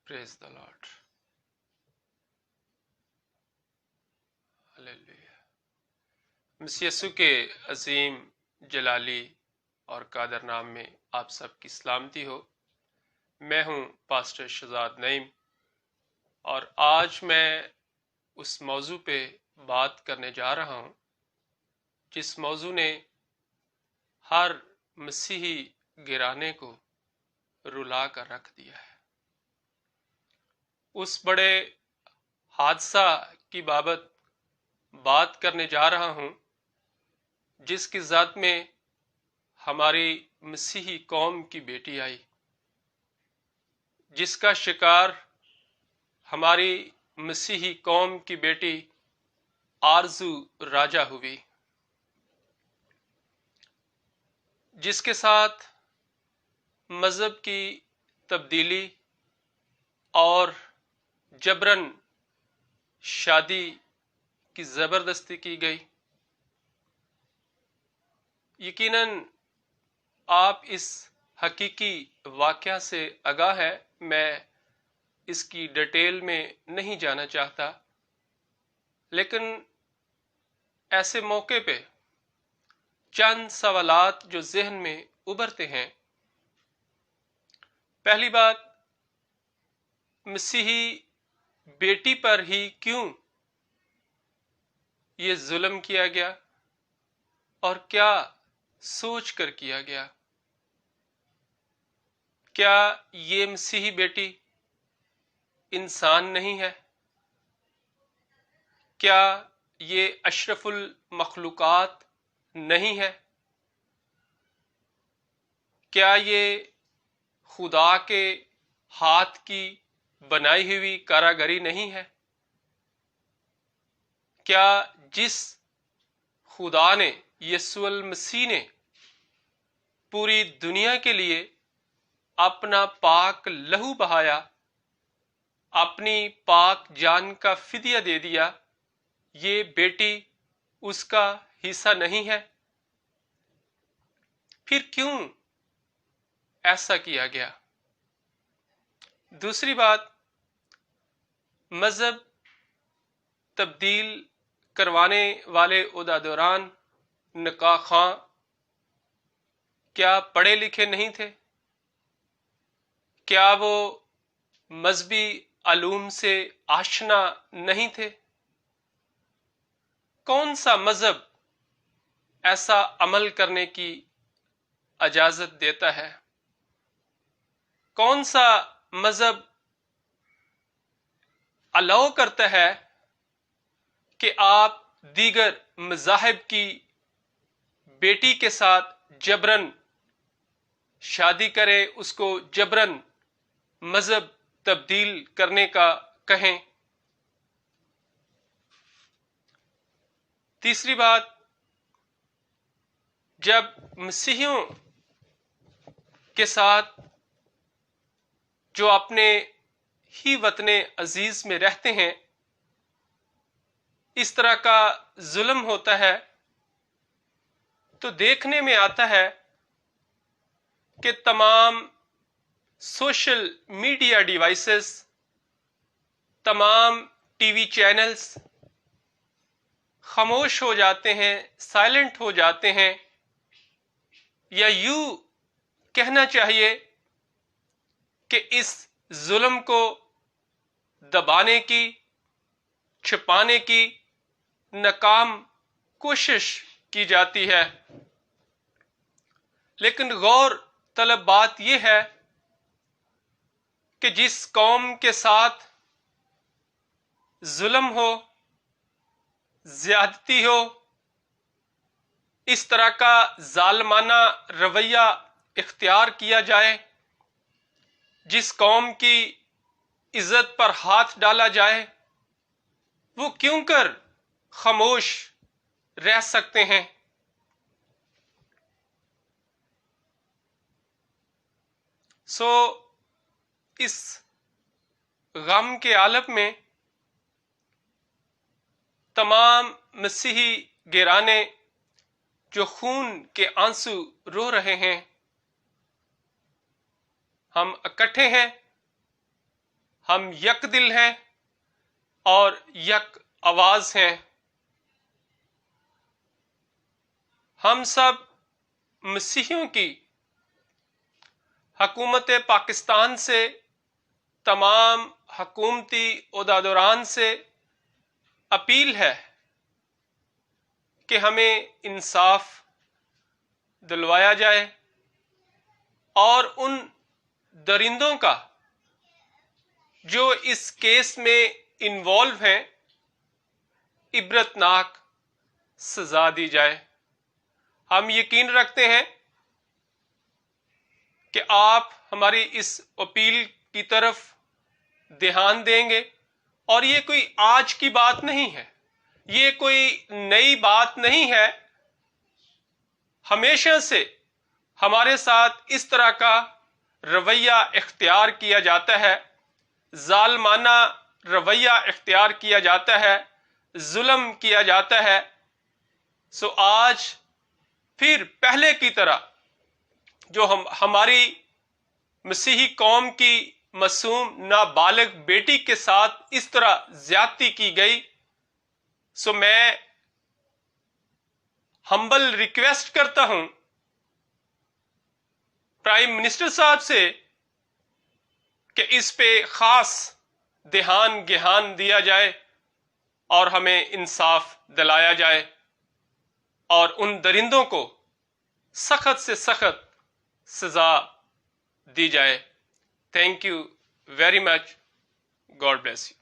Praise the Lord. Hallelujah. مسیح یسوع کے عظیم جلالی اور قادر نام میں آپ سب کی سلامتی ہو۔ میں ہوں پاسٹر شہزاد نعیم، اور آج میں اس موضوع پہ بات کرنے جا رہا ہوں جس موضوع نے ہر مسیحی گرانے کو رلا کر رکھ دیا ہے۔ اس بڑے حادثہ کی بابت بات کرنے جا رہا ہوں جس کی ذات میں ہماری مسیحی قوم کی بیٹی آئی، جس کا شکار ہماری مسیحی قوم کی بیٹی آرزو راجہ ہوئی، جس کے ساتھ مذہب کی تبدیلی اور جبراً شادی کی زبردستی کی گئی۔ یقیناً آپ اس حقیقی واقعہ سے آگاہ ہے، میں اس کی ڈیٹیل میں نہیں جانا چاہتا، لیکن ایسے موقع پہ چند سوالات جو ذہن میں ابھرتے ہیں۔ پہلی بات، مسیحی بیٹی پر ہی کیوں یہ ظلم کیا گیا اور کیا سوچ کر کیا گیا؟ کیا یہ مسیحی بیٹی انسان نہیں ہے؟ کیا یہ اشرف المخلوقات نہیں ہے؟ کیا یہ خدا کے ہاتھ کی بنائی ہوئی کاراگری نہیں ہے؟ کیا جس خدا نے، یسوع المسیح نے پوری دنیا کے لیے اپنا پاک لہو بہایا، اپنی پاک جان کا فدیہ دے دیا، یہ بیٹی اس کا حصہ نہیں ہے؟ پھر کیوں ایسا کیا گیا؟ دوسری بات، مذہب تبدیل کروانے والے عہدیداران، نکاح خواں کیا پڑھے لکھے نہیں تھے؟ کیا وہ مذہبی علوم سے آشنا نہیں تھے؟ کون سا مذہب ایسا عمل کرنے کی اجازت دیتا ہے؟ کون سا مذہب الاؤ کرتا ہے کہ آپ دیگر مذاہب کی بیٹی کے ساتھ جبراً شادی کریں، اس کو جبراً مذہب تبدیل کرنے کا کہیں؟ تیسری بات، جب مسیحیوں کے ساتھ جو اپنے ہی وطن عزیز میں رہتے ہیں اس طرح کا ظلم ہوتا ہے، تو دیکھنے میں آتا ہے کہ تمام سوشل میڈیا ڈیوائسز، تمام ٹی وی چینلز خاموش ہو جاتے ہیں، سائلنٹ ہو جاتے ہیں، یا یوں کہنا چاہیے کہ اس ظلم کو دبانے کی، چھپانے کی ناکام کوشش کی جاتی ہے۔ لیکن غور طلب بات یہ ہے کہ جس قوم کے ساتھ ظلم ہو، زیادتی ہو، اس طرح کا ظالمانہ رویہ اختیار کیا جائے، جس قوم کی عزت پر ہاتھ ڈالا جائے، وہ کیوں کر خاموش رہ سکتے ہیں؟ اس غم کے عالم میں تمام مسیحی گرانے جو خون کے آنسو رو رہے ہیں، ہم اکٹھے ہیں، ہم یک دل ہیں اور یک آواز ہیں. ہم سب مسیحیوں کی حکومت پاکستان سے، تمام حکومتی عہدیداران سے اپیل ہے کہ ہمیں انصاف دلوایا جائے اور ان درندوں کا جو اس کیس میں انوالو ہیں عبرتناک سزا دی جائے. ہم یقین رکھتے ہیں کہ آپ ہماری اس اپیل کی طرف دھیان دیں گے، اور یہ کوئی آج کی بات نہیں ہے، یہ کوئی نئی بات نہیں ہے. ہمیشہ سے ہمارے ساتھ اس طرح کا رویہ اختیار کیا جاتا ہے، ظالمانہ رویہ اختیار کیا جاتا ہے، ظلم کیا جاتا ہے. سو آج پھر پہلے کی طرح جو ہماری مسیحی قوم کی معصوم نابالغ بیٹی کے ساتھ اس طرح زیادتی کی گئی، سو میں ہمبل ریکویسٹ کرتا ہوں پرائم منسٹر صاحب سے کہ اس پہ خاص دھیان دیا جائے اور ہمیں انصاف دلایا جائے اور ان درندوں کو سخت سے سخت سزا دی جائے. Thank you very much. God bless you.